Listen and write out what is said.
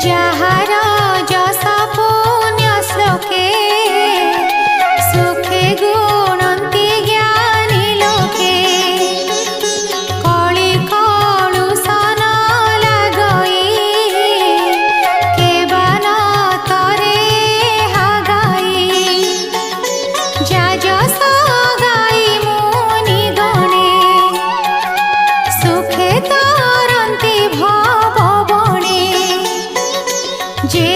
যাহার যশ পুণ্য শ্লোকে সুখে গুণন্তি জ্ঞানী লোকে কলি কলুষন লাগই কেবল তরে হাগাই যা যশ গাই মুনি গণে সুখে তরন্তি ভব বণে যে